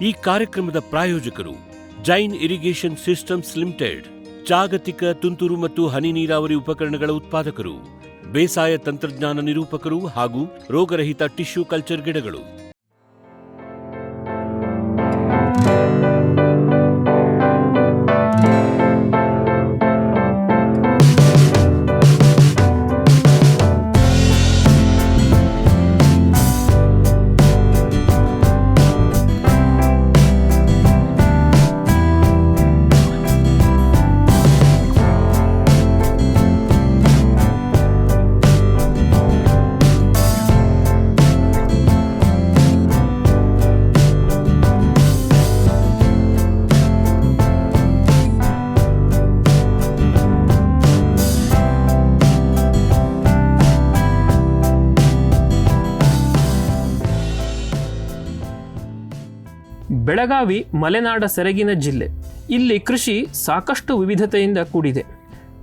ಈ ಕಾರ್ಯಕ್ರಮದ ಪ್ರಾಯೋಜಕರು ಜೈನ್ ಇರಿಗೇಷನ್ ಸಿಸ್ಟಮ್ಸ್ ಲಿಮಿಟೆಡ್, ಜಾಗತಿಕ ತುಂತುರು ಮತ್ತು ಹನಿ ನೀರಾವರಿ ಉಪಕರಣಗಳ ಉತ್ಪಾದಕರು, ಬೇಸಾಯ ತಂತ್ರಜ್ಞಾನ ನಿರೂಪಕರು ಹಾಗೂ ರೋಗರಹಿತ ಟಿಶ್ಯೂ ಕಲ್ಚರ್ ಗಿಡಗಳು. ಬೆಳಗಾವಿ ಮಲೆನಾಡ ಸೆರಗಿನ ಜಿಲ್ಲೆ. ಇಲ್ಲಿ ಕೃಷಿ ಸಾಕಷ್ಟು ವಿವಿಧತೆಯಿಂದ ಕೂಡಿದೆ.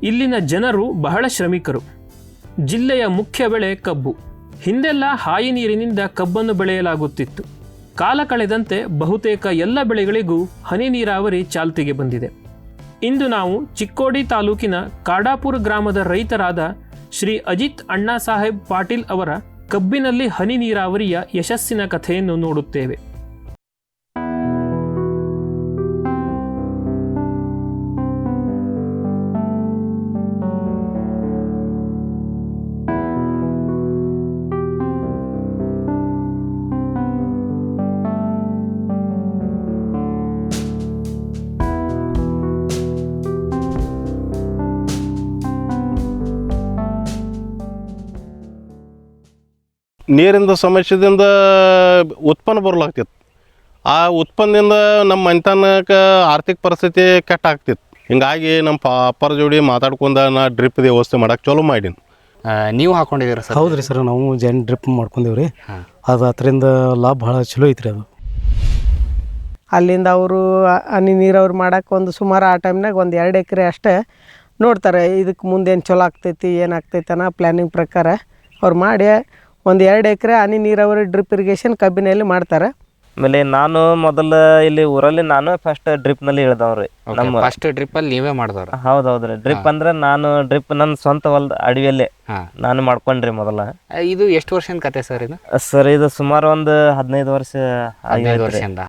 ಇಲ್ಲಿನ ಜನರು ಬಹಳ ಶ್ರಮಿಕರು. ಜಿಲ್ಲೆಯ ಮುಖ್ಯ ಬೆಳೆ ಕಬ್ಬು. ಹಿಂದೆಲ್ಲ ಹಾಯಿ ನೀರಿನಿಂದ ಕಬ್ಬನ್ನು ಬೆಳೆಯಲಾಗುತ್ತಿತ್ತು. ಕಾಲ ಕಳೆದಂತೆ ಬಹುತೇಕ ಎಲ್ಲ ಬೆಳೆಗಳಿಗೂ ಹನಿ ನೀರಾವರಿ ಚಾಲ್ತಿಗೆ ಬಂದಿದೆ. ಇಂದು ನಾವು ಚಿಕ್ಕೋಡಿ ತಾಲೂಕಿನ ಕಾಡಾಪುರ ಗ್ರಾಮದ ರೈತರಾದ ಶ್ರೀ ಅಜಿತ್ ಅಣ್ಣಾ ಸಾಹೇಬ್ ಪಾಟೀಲ್ ಅವರ ಕಬ್ಬಿನಲ್ಲಿ ಹನಿ ನೀರಾವರಿಯ ಯಶಸ್ಸಿನ ಕಥೆಯನ್ನು ನೋಡುತ್ತೇವೆ. ನೀರಿನ ಸಮಸ್ಯೆದಿಂದ ಉತ್ಪನ್ನ ಬರಲಾಗ್ತಿತ್ತು. ಆ ಉತ್ಪನ್ನದಿಂದ ನಮ್ಮ ಮನೆತನಕ್ಕೆ ಆರ್ಥಿಕ ಪರಿಸ್ಥಿತಿ ಕೆಟ್ಟ ಆಗ್ತಿತ್ತು. ಹಿಂಗಾಗಿ ನಮ್ಮ ಅಪ್ಪರ ಜೋಡಿ ಮಾತಾಡ್ಕೊಂಡು ನಾ ಡ್ರಿಪ್ ವ್ಯವಸ್ಥೆ ಮಾಡೋಕೆ ಚಾಲೂ ಮಾಡೀನಿ. ನೀವು ಹಾಕೊಂಡಿದ್ದೀರಾ ಸರ್? ಹೌದು ರೀ ಸರ್, ನಾವು ಜೈನ್ ಡ್ರಿಪ್ ಮಾಡ್ಕೊಂಡೇವೆ ರೀ. ಅದು ಅದರಿಂದ ಲಾಭ ಭಾಳ ಚಲೋ ಐತ್ರಿ. ಅದು ಅಲ್ಲಿಂದ ಅವರು ಹನಿ ನೀರಾವರಿ ಮಾಡೋಕೆ ಒಂದು ಸುಮಾರು ಆ ಟೈಮ್ನಾಗ ಒಂದು 2 ಎಕರೆ ಅಷ್ಟೇ ನೋಡ್ತಾರೆ. ಇದಕ್ಕೆ ಮುಂದೇನು ಚಲೋ ಆಗ್ತೈತಿ ಏನಾಗ್ತೈತೆ ಅನ್ನೋ ಪ್ಲ್ಯಾನಿಂಗ್ ಪ್ರಕಾರ ಅವ್ರು ಮಾಡಿ ಒಂದು 2 ಎಕರೆ ಹನಿ ನೀರಾವರಿ ಡ್ರಿಪ್ ಇರಿಗೇಷನ್ ಕಬ್ಬಿನಲ್ಲಿ ಮಾಡ್ತಾರೆ. ಆಮೇಲೆ ನಾನು ಮೊದಲು ಇಲ್ಲಿ ಊರಲ್ಲಿ ನಾನು ಫಸ್ಟ್ ಡ್ರಿಪ್ನಲ್ಲಿ ಇಳ್ದವ್ರಿ. ನಮ್ಮ ಫಸ್ಟ್ ಡ್ರಿಪ್ಪಲ್ಲಿ ನೀವೇ ಮಾಡಿದವ್ರು? ಹೌದೌದ್ರಿ. ಡ್ರಿಪ್ ಅಂದ್ರೆ ನಾನು ಡ್ರಿಪ್ ನನ್ನ ಸ್ವಂತ ಹೊಲದ ಅಡವಿಯಲ್ಲೇ ನಾನು ಮಾಡ್ಕೊಂಡ್ರಿ ಮೊದಲ. ಇದು ಎಷ್ಟು ವರ್ಷದ ಕತೆ ಸರ್ ಇದು? ಸರ್ ಇದು ಸುಮಾರು ಒಂದು 15 ವರ್ಷ. 15 ವರ್ಷದಿಂದ.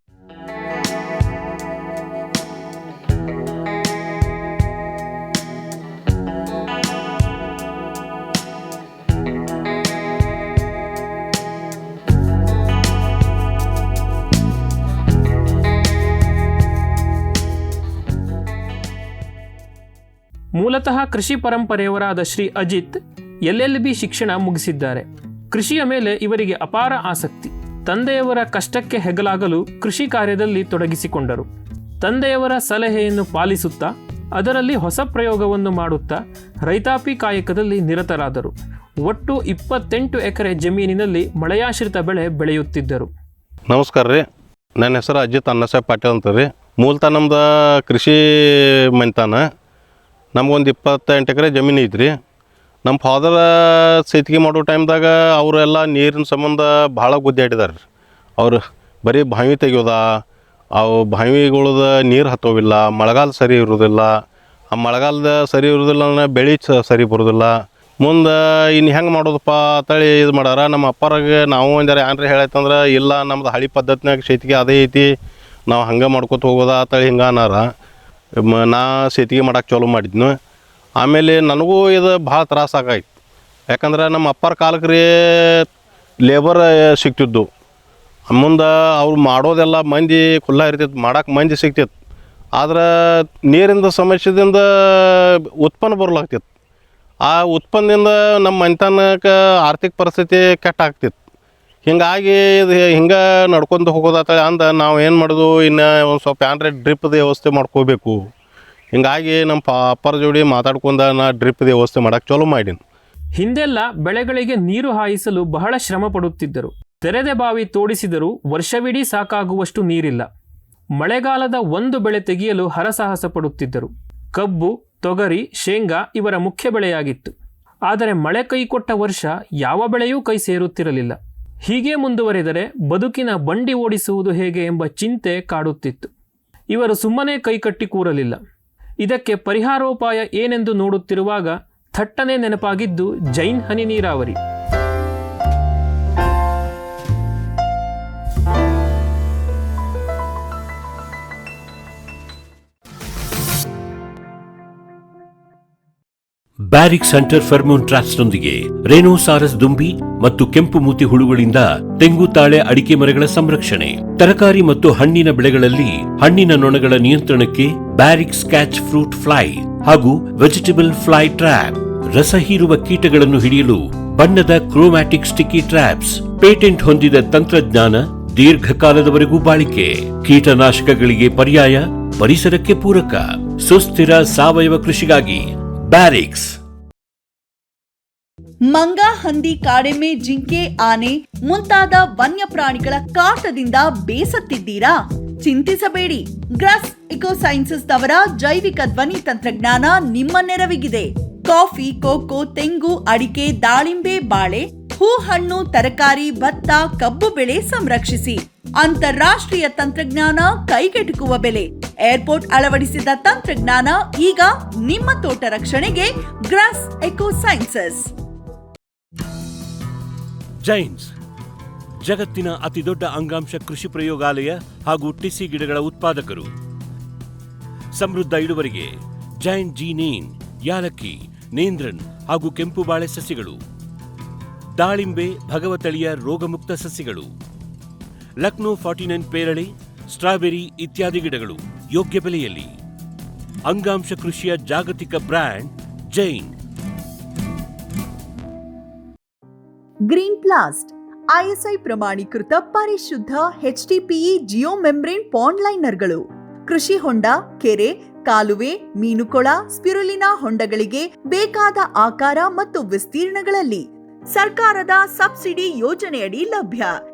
ಮೂಲತಃ ಕೃಷಿ ಪರಂಪರೆಯವರಾದ ಶ್ರೀ ಅಜಿತ್ LLB ಶಿಕ್ಷಣ ಮುಗಿಸಿದ್ದಾರೆ. ಕೃಷಿಯ ಮೇಲೆ ಇವರಿಗೆ ಅಪಾರ ಆಸಕ್ತಿ. ತಂದೆಯವರ ಕಷ್ಟಕ್ಕೆ ಹೆಗಲಾಗಲು ಕೃಷಿ ಕಾರ್ಯದಲ್ಲಿ ತೊಡಗಿಸಿಕೊಂಡರು. ತಂದೆಯವರ ಸಲಹೆಯನ್ನು ಪಾಲಿಸುತ್ತಾ ಅದರಲ್ಲಿ ಹೊಸ ಪ್ರಯೋಗವನ್ನು ಮಾಡುತ್ತಾ ರೈತಾಪಿ ಕಾಯಕದಲ್ಲಿ ನಿರತರಾದರು. ಒಟ್ಟು 28 ಎಕರೆ ಜಮೀನಿನಲ್ಲಿ ಮಳೆಯಾಶ್ರಿತ ಬೆಳೆ ಬೆಳೆಯುತ್ತಿದ್ದರು. ನಮಸ್ಕಾರ ರೀ, ನನ್ನ ಹೆಸರು ಅಜಿತ್ ಅಣ್ಣಾ ಸಾಹೇಬ್ ಪಾಟೀಲ್ ಅಂತ ರೀ. ಮೂಲತಃ ನಮ್ದು ಕೃಷಿ ಮನೆತನ. ನಮಗೊಂದು 28 ಎಕರೆ ಜಮೀನು ಐತ್ರಿ. ನಮ್ಮ ಫಾದರ ಸೇತಿಗೆ ಮಾಡೋ ಟೈಮ್ದಾಗ ಅವರೆಲ್ಲ ನೀರಿನ ಸಂಬಂಧ ಭಾಳ ಗುದ್ದಾಡಿದಾರೆ ರೀ. ಅವರು ಬರೀ ಬಾವಿ ತೆಗಿಯೋದ, ಅವು ಬಾವಿಗಳದ ನೀರು ಹತ್ತೋವಿಲ್ಲ, ಮಳೆಗಾಲ ಸರಿ ಇರೋದಿಲ್ಲ. ಆ ಮಳೆಗಾಲದ ಸರಿ ಇರೋದಿಲ್ಲ ಅಂದ್ರೆ ಬೆಳೆ ಸರಿ ಬರೋದಿಲ್ಲ. ಮುಂದೆ ಇನ್ನು ಹೆಂಗೆ ಮಾಡೋದಪ್ಪ ಅಂತೇಳಿ ಇದು ಮಾಡ್ಯಾರ. ನಮ್ಮ ಅಪ್ಪರಾಗೆ ನಾವು ಒಂದಾರೆ ಏನ್ರಿ ಹೇಳೈತಂದ್ರೆ, ಇಲ್ಲ ನಮ್ದು ಹಳಿ ಪದ್ಧತಿನಾಗ ಸೇತಿಗೆ ಅದೇ ಐತಿ, ನಾವು ಹಂಗೆ ಮಾಡ್ಕೊತ ಹೋಗೋದ ಅಂತೇಳಿ ಹಿಂಗೆ ಅನ್ನಾರ. ನಾ ಸೇತಿಗೆ ಮಾಡೋಕೆ ಚಾಲೂ ಮಾಡಿದ್ನು. ಆಮೇಲೆ ನನಗೂ ಇದು ಭಾಳ ತ್ರಾಸ ಆಗಾಯ್ತು. ಯಾಕಂದ್ರೆ ನಮ್ಮ ಅಪ್ಪರ ಕಾಲಕ್ಕೆ ರೀ ಲೇಬರ್ ಸಿಗ್ತಿದ್ದು. ಮುಂದೆ ಅವ್ರು ಮಾಡೋದೆಲ್ಲ ಮಂದಿ ಖುಲ್ಲ ಇರ್ತಿತ್ತು, ಮಾಡೋಕೆ ಮಂದಿ ಸಿಗ್ತಿತ್ತು. ಆದ್ರೆ ನೀರಿನ ಸಮಸ್ಯೆದಿಂದ ಉತ್ಪನ್ನ ಬರಲಾಗ್ತಿತ್ತು. ಆ ಉತ್ಪನ್ನದಿಂದ ನಮ್ಮ ಮನೆತನಕ್ಕೆ ಆರ್ಥಿಕ ಪರಿಸ್ಥಿತಿ ಕೆಟ್ಟ ಆಗ್ತಿತ್ತು. ಹಿಂಗಾಗಿ ಇದು ಹಿಂಗೆ ನಡ್ಕೊಂಡು ಹೋಗೋದಾತ ಅಂದ ನಾವು ಏನು ಮಾಡೋದು, ಇನ್ನು ಒಂದು ಸ್ವಲ್ಪ ಏನ್ರೆ ಡ್ರಿಪ್ದು ವ್ಯವಸ್ಥೆ ಮಾಡ್ಕೋಬೇಕು. ಹಿಂಗಾಗಿ ನಮ್ಮ ಅಪ್ಪರ ಜೋಡಿ ಮಾತಾಡ್ಕೊಂಡು ನಾ ಡ್ರಿಪ್ದು ವ್ಯವಸ್ಥೆ ಮಾಡೋಕೆ ಚಾಲೂ ಮಾಡೀನಿ. ಹಿಂದೆಲ್ಲ ಬೆಳೆಗಳಿಗೆ ನೀರು ಹಾಯಿಸಲು ಬಹಳ ಶ್ರಮ ಪಡುತ್ತಿದ್ದರು. ತೆರೆದ ಬಾವಿ ತೋಡಿಸಿದರೂ ವರ್ಷವಿಡೀ ಸಾಕಾಗುವಷ್ಟು ನೀರಿಲ್ಲ. ಮಳೆಗಾಲದ ಒಂದು ಬೆಳೆ ತೆಗೆಯಲು ಹರಸಾಹಸ ಪಡುತ್ತಿದ್ದರು. ಕಬ್ಬು, ತೊಗರಿ, ಶೇಂಗಾ ಇವರ ಮುಖ್ಯ ಬೆಳೆಯಾಗಿತ್ತು. ಆದರೆ ಮಳೆ ಕೈಕೊಟ್ಟ ವರ್ಷ ಯಾವ ಬೆಳೆಯೂ ಕೈ ಸೇರುತ್ತಿರಲಿಲ್ಲ. ಹೀಗೆ ಮುಂದುವರೆದರೆ ಬದುಕಿನ ಬಂಡಿ ಓಡಿಸುವುದು ಹೇಗೆ ಎಂಬ ಚಿಂತೆ ಕಾಡುತ್ತಿತ್ತು. ಇವರು ಸುಮ್ಮನೆ ಕೈಕಟ್ಟಿ ಕೂರಲಿಲ್ಲ. ಇದಕ್ಕೆ ಪರಿಹಾರೋಪಾಯ ಏನೆಂದು ನೋಡುತ್ತಿರುವಾಗ ಥಟ್ಟನೆ ನೆನಪಾಗಿದ್ದು ಜೈನ್ ಹನಿ ನೀರಾವರಿ. ಬ್ಯಾರಿಕ್ ಸೆಂಟರ್ ಫೆರ್ಮೋನ್ ಟ್ರಾಪ್ಸ್ನೊಂದಿಗೆ ರೇನೋಸಾರಸ್ ದುಂಬಿ ಮತ್ತು ಕೆಂಪು ಮೂತಿ ಹುಳುಗಳಿಂದ ತೆಂಗು, ತಾಳೆ, ಅಡಿಕೆ ಮರಗಳ ಸಂರಕ್ಷಣೆ. ತರಕಾರಿ ಮತ್ತು ಹಣ್ಣಿನ ಬೆಳೆಗಳಲ್ಲಿ ಹಣ್ಣಿನ ನೊಣಗಳ ನಿಯಂತ್ರಣಕ್ಕೆ ಬ್ಯಾರಿಕ್ ಸ್ಕ್ಯಾಚ್ ಫ್ರೂಟ್ ಫ್ಲೈ ಹಾಗೂ ವೆಜಿಟೇಬಲ್ ಫ್ಲೈ ಟ್ರ್ಯಾಪ್. ರಸ ಹೀರುವ ಕೀಟಗಳನ್ನು ಹಿಡಿಯಲು ಬಣ್ಣದ ಕ್ರೋಮ್ಯಾಟಿಕ್ ಸ್ಟಿಕ್ಕಿ ಟ್ರ್ಯಾಪ್ಸ್. ಪೇಟೆಂಟ್ ಹೊಂದಿದ ತಂತ್ರಜ್ಞಾನ, ದೀರ್ಘಕಾಲದವರೆಗೂ ಬಾಳಿಕೆ. ಕೀಟನಾಶಕಗಳಿಗೆ ಪರ್ಯಾಯ, ಪರಿಸರಕ್ಕೆ ಪೂರಕ. ಸುಸ್ಥಿರ ಸಾವಯವ ಕೃಷಿಗಾಗಿ ಬ್ಯಾರಿಕ್ಸ್. ಮಂಗ, ಹಂದಿ, ಕಾಡೆಮ್ಮೆ, ಜಿಂಕೆ, ಆನೆ ಮುಂತಾದ ವನ್ಯ ಪ್ರಾಣಿಗಳ ಕಾಟದಿಂದ ಬೇಸತ್ತಿದ್ದೀರಾ? ಚಿಂತಿಸಬೇಡಿ. ಗ್ರಾಸ್ ಇಕೋಸೈನ್ಸಸ್ ನವರ ಜೈವಿಕ ಧ್ವನಿ ತಂತ್ರಜ್ಞಾನ ನಿಮ್ಮ ನೆರವಿಗಿದೆ. ಕಾಫಿ, ಕೋಕೋ, ತೆಂಗು, ಅಡಿಕೆ, ದಾಳಿಂಬೆ, ಬಾಳೆ, ಹೂ, ಹಣ್ಣು, ತರಕಾರಿ, ಭತ್ತ, ಕಬ್ಬು ಬೆಳೆ ಸಂರಕ್ಷಿಸಿ. ಅಂತಾರಾಷ್ಟ್ರೀಯ ತಂತ್ರಜ್ಞಾನ, ಕೈಗೆಟುಕುವ ಬೆಲೆ. ಏರ್ಪೋರ್ಟ್ ಅಳವಡಿಸಿದ ತಂತ್ರಜ್ಞಾನ ಈಗ ನಿಮ್ಮ ತೋಟ ರಕ್ಷಣೆಗೆ. ಗ್ರಾಸ್ ಎಕೋಸೈನ್ಸಸ್. ಜೈನ್ಸ್ ಜಗತ್ತಿನ ಅತಿದೊಡ್ಡ ಅಂಗಾಂಶ ಕೃಷಿ ಪ್ರಯೋಗಾಲಯ ಹಾಗೂ ಟಿಸಿ ಗಿಡಗಳ ಉತ್ಪಾದಕರು. ಸಮೃದ್ಧ ಇಳುವರಿಗೆ ಜೈನ್ ಜೀನೇನ್, ಯಾಲಕ್ಕಿ, ನೇಂದ್ರನ್ ಹಾಗೂ ಕೆಂಪು ಬಾಳೆ ಸಸಿಗಳು, ದಾಳಿಂಬೆ, ಭಗವತಳಿಯ ರೋಗಮುಕ್ತ ಸಸಿಗಳು, ಲಕ್ನೋ 49 ಪೇರಳೆ, ಸ್ಟ್ರಾಬೆರಿ ಇತ್ಯಾದಿ ಗಿಡಗಳು ಯೋಗ್ಯ ಬೆಲೆಯಲ್ಲಿ. ಅಂಗಾಂಶ ಕೃಷಿಯ ಜಾಗತಿಕ ಬ್ರ್ಯಾಂಡ್ ಜೈನ್. ಗ್ರೀನ್ ಪ್ಲಾಸ್ಟ್ ಐಎಸ್ಐ ಪ್ರಮಾಣೀಕೃತ ಪರಿಶುದ್ಧ HDPE ಜಿಯೋ ಮೆಂಬ್ರೇನ್ ಪಾಂಡ್ ಲೈನರ್ಗಳು. ಕೃಷಿ ಹೊಂಡ, ಕೆರೆ, ಕಾಲುವೆ, ಮೀನುಕೊಳ, ಸ್ಪಿರುಲಿನಾ ಹೊಂಡಗಳಿಗೆ ಬೇಕಾದ ಆಕಾರ ಮತ್ತು ವಿಸ್ತೀರ್ಣಗಳಲ್ಲಿ ಸರ್ಕಾರದ ಸಬ್ಸಿಡಿ ಯೋಜನೆಯಡಿ ಲಭ್ಯ.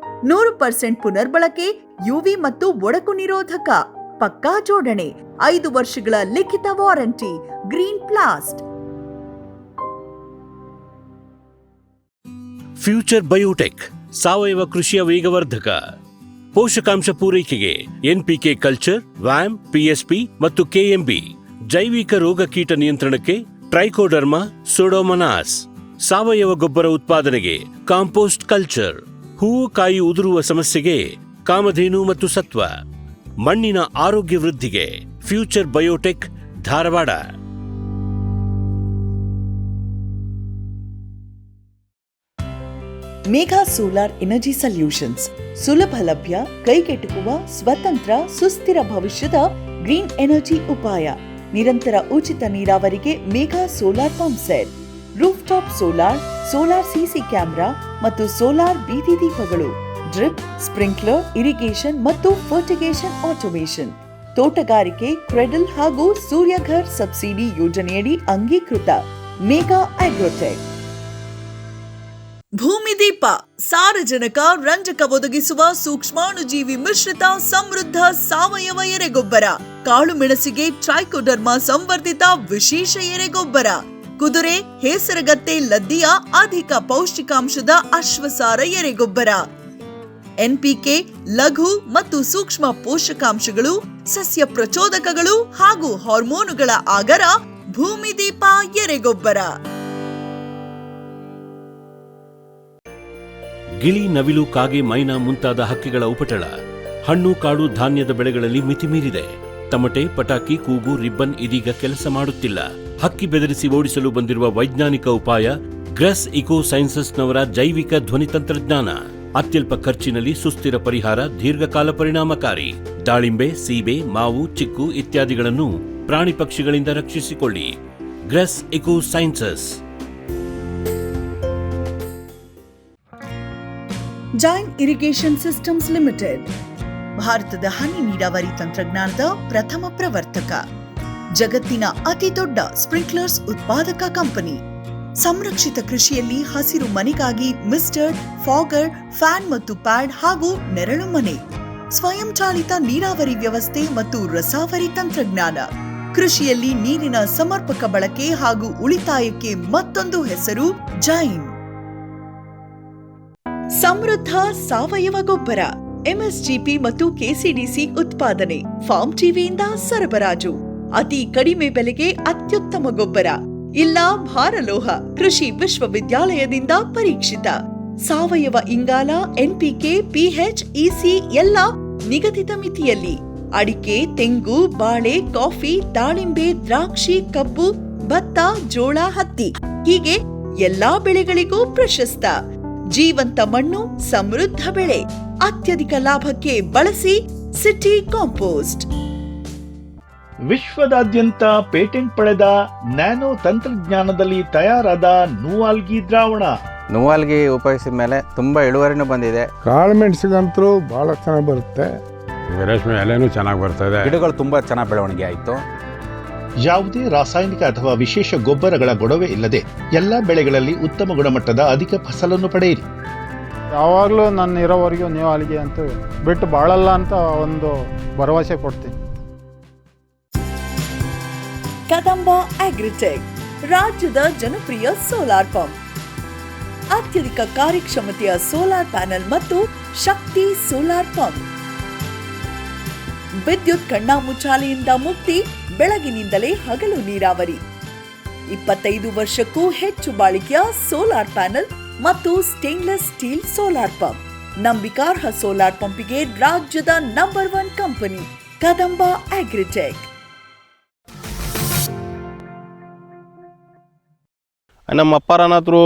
100% ಪುನರ್ಬಳಕೆ, ಯುವಿ ಮತ್ತು ಒಡಕು ನಿರೋಧಕ, ಪಕ್ಕಾ ಜೋಡಣೆ, 5 ವರ್ಷಗಳ ಲಿಖಿತ ವಾರಂಟಿ. ಗ್ರೀನ್ ಪ್ಲಾಸ್ಟ್. ಫ್ಯೂಚರ್ ಬಯೋಟೆಕ್ ಸಾವಯವ ಕೃಷಿಯ ವೇಗವರ್ಧಕ. ಪೋಷಕಾಂಶ ಪೂರೈಕೆಗೆ ಎನ್ಪಿಕೆ ಕಲ್ಚರ್, ವ್ಯಾಮ್, ಪಿಎಸ್ಪಿ ಮತ್ತು ಕೆಎಂಬಿ. ಜೈವಿಕ ರೋಗ ಕೀಟ ನಿಯಂತ್ರಣಕ್ಕೆ ಟ್ರೈಕೋಡರ್ಮಾ, ಸೂಡೋಮನಾಸ್. ಸಾವಯವ ಗೊಬ್ಬರ ಉತ್ಪಾದನೆಗೆ ಕಾಂಪೋಸ್ಟ್ ಕಲ್ಚರ್. ಹೂವು ಕಾಯಿ ಉದುರುವ ಸಮಸ್ಯೆಗೆ ಕಾಮಧೇನು ಮತ್ತು ಸತ್ವ. ಮಣ್ಣಿನ ಆರೋಗ್ಯ ವೃದ್ಧಿಗೆ future biotech, Dharwad. Megha solar energy solutions. ಸುಲಭ ಲಭ್ಯ, ಕೈಗೆಟುಕುವ, ಸ್ವತಂತ್ರ, ಸುಸ್ಥಿರ ಭವಿಷ್ಯದ ಗ್ರೀನ್ ಎನರ್ಜಿ ಉಪಾಯ. ನಿರಂತರ ಉಚಿತ ನೀರಾವರಿಗೆ Megha solar pump set, roof top solar, solar CC camera ಮತ್ತು ಸೋಲಾರ್ ಬೀದಿ ದೀಪಗಳು, ಡ್ರಿಪ್, ಸ್ಪ್ರಿಂಕ್ಲರ್, ಇರಿಗೇಷನ್ ಮತ್ತು ಫರ್ಟಿಗೇಷನ್ ಆಟೋಮೇಷನ್. ತೋಟಗಾರಿಕೆ, ಕ್ರೆಡಲ್ ಹಾಗೂ ಸೂರ್ಯಘರ್ ಸಬ್ಸಿಡಿ ಯೋಜನೆಯಡಿ ಅಂಗೀಕೃತ. ಮೇಘಾ ಆಗ್ರೋಟೆಕ್. ಭೂಮಿದೀಪ ಸಾರಜನಕ, ರಂಜಕ ಒದಗಿಸುವ ಸೂಕ್ಷ್ಮಾಣುಜೀವಿ ಮಿಶ್ರಿತ ಸಮೃದ್ಧ ಸಾವಯವ ಎರೆಗೊಬ್ಬರ. ಕಾಳು ಮೆಣಸಿಗೆ ಟ್ರೈಕೋಡರ್ಮಾ ಸಂವರ್ಧಿತ ವಿಶೇಷ ಎರೆಗೊಬ್ಬರ. ಕುದುರೆ, ಹೇಸರಗತ್ತೆ, ಲದ್ದಿಯ ಅಧಿಕ ಪೌಷ್ಟಿಕಾಂಶದ ಅಶ್ವಸಾರ ಎರೆಗೊಬ್ಬರ. ಎನ್ಪಿಕೆ, ಲಘು ಮತ್ತು ಸೂಕ್ಷ್ಮ ಪೋಷಕಾಂಶಗಳು, ಸಸ್ಯ ಪ್ರಚೋದಕಗಳು ಹಾಗೂ ಹಾರ್ಮೋನುಗಳ ಆಗರ. ಭೂಮಿದೀಪ ಎರೆಗೊಬ್ಬರ. ಗಿಳಿ, ನವಿಲು, ಕಾಗೆ, ಮೈನಾ ಮುಂತಾದ ಹಕ್ಕಿಗಳ ಉಪಟಳ. ಹಣ್ಣು, ಕಾಳು, ಧಾನ್ಯದ ಬೆಳೆಗಳಲ್ಲಿ ಮಿತಿಮೀರಿದೆ. ತಮಟೆ, ಪಟಾಕಿ, ಕೂಗು, ರಿಬ್ಬನ್ ಇದೀಗ ಕೆಲಸ ಮಾಡುತ್ತಿಲ್ಲ. ಹಕ್ಕಿ ಬೆದರಿಸಿ ಓಡಿಸಲು ಬಂದಿರುವ ವೈಜ್ಞಾನಿಕ ಉಪಾಯ ಗ್ರಾಸ್ ಇಕೋಸೈನ್ಸಸ್ನವರ ಜೈವಿಕ ಧ್ವನಿ ತಂತ್ರಜ್ಞಾನ. ಅತ್ಯಲ್ಪ ಖರ್ಚಿನಲ್ಲಿ ಸುಸ್ಥಿರ ಪರಿಹಾರ, ದೀರ್ಘಕಾಲ ಪರಿಣಾಮಕಾರಿ. ದಾಳಿಂಬೆ, ಸೀಬೆ, ಮಾವು, ಚಿಕ್ಕು ಇತ್ಯಾದಿಗಳನ್ನು ಪ್ರಾಣಿ ಪಕ್ಷಿಗಳಿಂದ ರಕ್ಷಿಸಿಕೊಳ್ಳಿ. Grass ecosciences. Jain irrigation systems limited ಭಾರತದ ಹನಿ ನೀರಾವರಿ ತಂತ್ರಜ್ಞಾನದ ಪ್ರಥಮ ಪ್ರವರ್ತಕ. ಜಗತ್ತಿನ ಅತಿ ದೊಡ್ಡ ಸ್ಪ್ರಿಂಕ್ಲರ್ಸ್ ಉತ್ಪಾದಕ ಕಂಪನಿ. ಸಂರಕ್ಷಿತ ಕೃಷಿಯಲ್ಲಿ ಹಸಿರು ಮನೆಗಾಗಿ ಮಿಸ್ಟರ್, ಫಾಗರ್, ಫ್ಯಾನ್ ಮತ್ತು ಪ್ಯಾಡ್ ಹಾಗೂ ನೆರಳು ಮನೆ. ಸ್ವಯಂಚಾಲಿತ ನೀರಾವರಿ ವ್ಯವಸ್ಥೆ ಮತ್ತು ರಸಾವರಿ ತಂತ್ರಜ್ಞಾನ. ಕೃಷಿಯಲ್ಲಿ ನೀರಿನ ಸಮರ್ಪಕ ಬಳಕೆ ಹಾಗೂ ಉಳಿತಾಯಕ್ಕೆ ಮತ್ತೊಂದು ಹೆಸರು ಜೈನ್. ಸಮೃದ್ಧ ಸಾವಯವ ಗೊಬ್ಬರ, ಎಂಎಸ್ಜಿಪಿ ಮತ್ತು ಕೆಸಿಡಿಸಿ ಉತ್ಪಾದನೆ, ಫಾರ್ಮ್ ಟಿವಿಯಿಂದ ಸರಬರಾಜು, ಅತಿ ಕಡಿಮೆ ಬೆಲೆಗೆ ಅತ್ಯುತ್ತಮ ಗೊಬ್ಬರ, ಇಲ್ಲ ಭಾರಲೋಹ, ಕೃಷಿ ವಿಶ್ವವಿದ್ಯಾಲಯದಿಂದ ಪರೀಕ್ಷಿತ ಸಾವಯವ ಇಂಗಾಲ, ಎನ್ಪಿಕೆ, ಪಿಎಚ್, ಇಸಿ ಎಲ್ಲ ನಿಗದಿತ ಮಿತಿಯಲ್ಲಿ. ಅಡಿಕೆ, ತೆಂಗು, ಬಾಳೆ, ಕಾಫಿ, ದಾಳಿಂಬೆ, ದ್ರಾಕ್ಷಿ, ಕಬ್ಬು, ಭತ್ತ, ಜೋಳ, ಹತ್ತಿ ಹೀಗೆ ಎಲ್ಲಾ ಬೆಳೆಗಳಿಗೂ ಪ್ರಶಸ್ತ. ಜೀವಂತ ಮಣ್ಣು, ಸಮೃದ್ಧ ಬೆಳೆ, ಅತ್ಯಧಿಕ ಲಾಭಕ್ಕೆ ಬಳಸಿ ಸಿಟಿ ಕಾಂಪೋಸ್ಟ್. ವಿಶ್ವದಾದ್ಯಂತ ಪೇಟೆಂಟ್ ಪಡೆದ ನ್ಯಾನೋ ತಂತ್ರಜ್ಞಾನದಲ್ಲಿ ತಯಾರಾದ ನೂವಾಲ್ಗಿ ದ್ರಾವಣ. ನೂವಾಲ್ಗಿ ಉಪಯೋಗಿಸಿದ ಮೇಲೆ ತುಂಬ ಇಳುವರಿನೂ ಬಂದಿದೆ. ಕಾಳು ಮೆಣಸಿಗಂತೂ ಭಾಳ ಚೆನ್ನಾಗಿ ಬರುತ್ತೆ, ರೇಷ್ಮೆ ಎಲೆನೂ ಚೆನ್ನಾಗಿ ಬರ್ತದೆ, ಗಿಡಗಳು ತುಂಬ ಚೆನ್ನಾಗಿ ಬೆಳವಣಿಗೆ ಆಯಿತು. ಯಾವುದೇ ರಾಸಾಯನಿಕ ಅಥವಾ ವಿಶೇಷ ಗೊಬ್ಬರಗಳ ಗೊಡವೆ ಇಲ್ಲದೆ ಎಲ್ಲ ಬೆಳೆಗಳಲ್ಲಿ ಉತ್ತಮ ಗುಣಮಟ್ಟದ ಅಧಿಕ ಫಸಲನ್ನು ಪಡೆಯಿರಿ. ಯಾವಾಗಲೂ ನನ್ನ ಇರೋವರೆಗೂ ನೀವು ಅಲ್ಲಿಗೆ ಅಂತ ಬಿಟ್ಟು ಬಾಳಲ್ಲ ಅಂತ ಒಂದು ಭರವಸೆ ಕೊಡ್ತೀನಿ. ಕದಂಬ ಅಗ್ರಿಟೆಕ್, ರಾಜ್ಯದ ಜನಪ್ರಿಯ ಸೋಲಾರ್ ಪಂಪ್, ಅತ್ಯಧಿಕ ಕಾರ್ಯಕ್ಷಮತೆಯ ಸೋಲಾರ್ ಪ್ಯಾನೆಲ್ ಮತ್ತು ಶಕ್ತಿ ಸೋಲಾರ್ ಪಂಪ್, ವಿದ್ಯುತ್ ಕಣ್ಣಾಮುಚ್ಚಾಲೆಯಿಂದ ಮುಕ್ತಿ, ಬೆಳಗಿನಿಂದಲೇ ಹಗಲು ನೀರಾವರಿ, 25 ವರ್ಷಕ್ಕೂ ಹೆಚ್ಚು ಬಾಳಿಕೆಯ ಸೋಲಾರ್ ಪ್ಯಾನೆಲ್ ಮತ್ತು ಸ್ಟೇನ್ಲೆಸ್ ಸ್ಟೀಲ್ ಸೋಲಾರ್ ಪಂಪ್. ನಂಬಿಕಾರ್ಹ ಸೋಲಾರ್ ಪಂಪಿಗೆ ರಾಜ್ಯದ ನಂಬರ್ 1 ಕಂಪನಿ ಕದಂಬ ಅಗ್ರಿಟೆಕ್. ನಮ್ಮ ಅಪ್ಪಾರನಾದ್ರು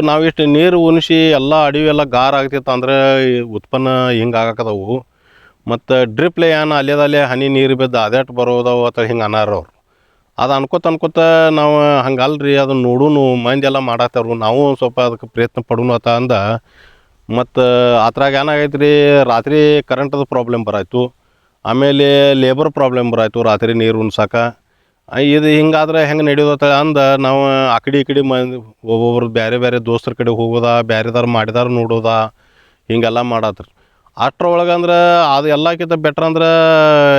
ನಾವಿಷ್ಟು ನೀರು ಉಣಿಸಿ ಎಲ್ಲ ಅಡವಿ ಎಲ್ಲ ಗಾರ ಆಗ್ತಿತ್ತು ಅಂದರೆ ಉತ್ಪನ್ನ ಹಿಂಗೆ ಆಗಾಕದವು. ಮತ್ತು ಡ್ರಿಪ್ಲೆ ಏನು ಅಲ್ಲೇ ಹನಿ ನೀರು ಬಿದ್ದು ಅದೇಟ್ ಬರೋದವು ಅಥವಾ ಹಿಂಗೆ ಅನ್ನಾರ ಅವ್ರು. ಅದು ಅನ್ಕೋತ ನಾವು ಹಂಗಲ್ರಿ ಅದನ್ನು ನೋಡೂನು ಮಂದಿ ಎಲ್ಲ ಮಾಡತ್ತಾರು, ನಾವು ಸ್ವಲ್ಪ ಅದಕ್ಕೆ ಪ್ರಯತ್ನ ಪಡೋನು ಅತ್ತ ಅಂದ. ಮತ್ತು ಅದ್ರಾಗ ಏನಾಗೈತೆ ರೀ, ರಾತ್ರಿ ಕರೆಂಟದು ಪ್ರಾಬ್ಲಮ್ ಬರಾಯ್ತು, ಆಮೇಲೆ ಲೇಬರ್ ಪ್ರಾಬ್ಲಮ್ ಬರಾಯ್ತು ರಾತ್ರಿ ನೀರು ಉಣ್ಸಾಕ. ಇದು ಹಿಂಗಾದ್ರೆ ಹೆಂಗೆ ನಡೆಯೋದತ್ತ ಅಂದ ನಾವು ಆ ಕಡೆ ಈ ಕಡೆ ಮಂದಿ ಒಬ್ಬೊಬ್ರು ಬೇರೆ ಬೇರೆ ದೋಸ್ತರ ಕಡೆ ಹೋಗೋದಾ, ಬೇರೆದಾರು ಮಾಡಿದಾರು ನೋಡೋದಾ, ಹಿಂಗೆಲ್ಲ ಮಾಡತ್ರಿ. ಅಷ್ಟ್ರೊಳಗೆ ಅಂದ್ರೆ ಅದು ಎಲ್ಲಕ್ಕಿಂತ ಬೆಟ್ರ್ ಅಂದ್ರೆ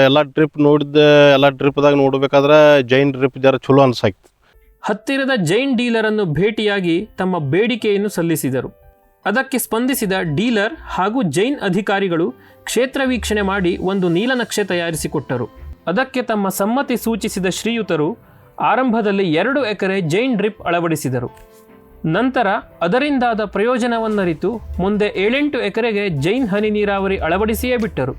ಎಲ್ಲ ಟ್ರಿಪ್ ನೋಡಿದ್ದೆ, ಎಲ್ಲ ಟ್ರಿಪ್ದಾಗ ನೋಡ್ಬೇಕಾದ್ರೆ ಜೈನ್ ಟ್ರಿಪ್ ಜರ ಚಲೋ ಅನ್ಸಾಯ್ತು. ಹತ್ತಿರದ ಜೈನ್ ಡೀಲರ್ ಅನ್ನು ಭೇಟಿಯಾಗಿ ತಮ್ಮ ಬೇಡಿಕೆಯನ್ನು ಸಲ್ಲಿಸಿದರು. ಅದಕ್ಕೆ ಸ್ಪಂದಿಸಿದ ಡೀಲರ್ ಹಾಗೂ ಜೈನ್ ಅಧಿಕಾರಿಗಳು ಕ್ಷೇತ್ರ ವೀಕ್ಷಣೆ ಮಾಡಿ ಒಂದು ನೀಲನಕ್ಷೆ ತಯಾರಿಸಿಕೊಟ್ಟರು. ಅದಕ್ಕೆ ತಮ್ಮ ಸಮ್ಮತಿ ಸೂಚಿಸಿದ ಶ್ರೀಯುತರು ಆರಂಭದಲ್ಲಿ 2 ಎಕರೆ ಜೈನ್ ಡ್ರಿಪ್ ಅಳವಡಿಸಿದರು. ನಂತರ ಅದರಿಂದಾದ ಪ್ರಯೋಜನವನ್ನರಿತು ಮುಂದೆ 7-8 ಎಕರೆಗೆ ಜೈನ್ ಹನಿ ನೀರಾವರಿ ಅಳವಡಿಸಿಯೇ ಬಿಟ್ಟರು.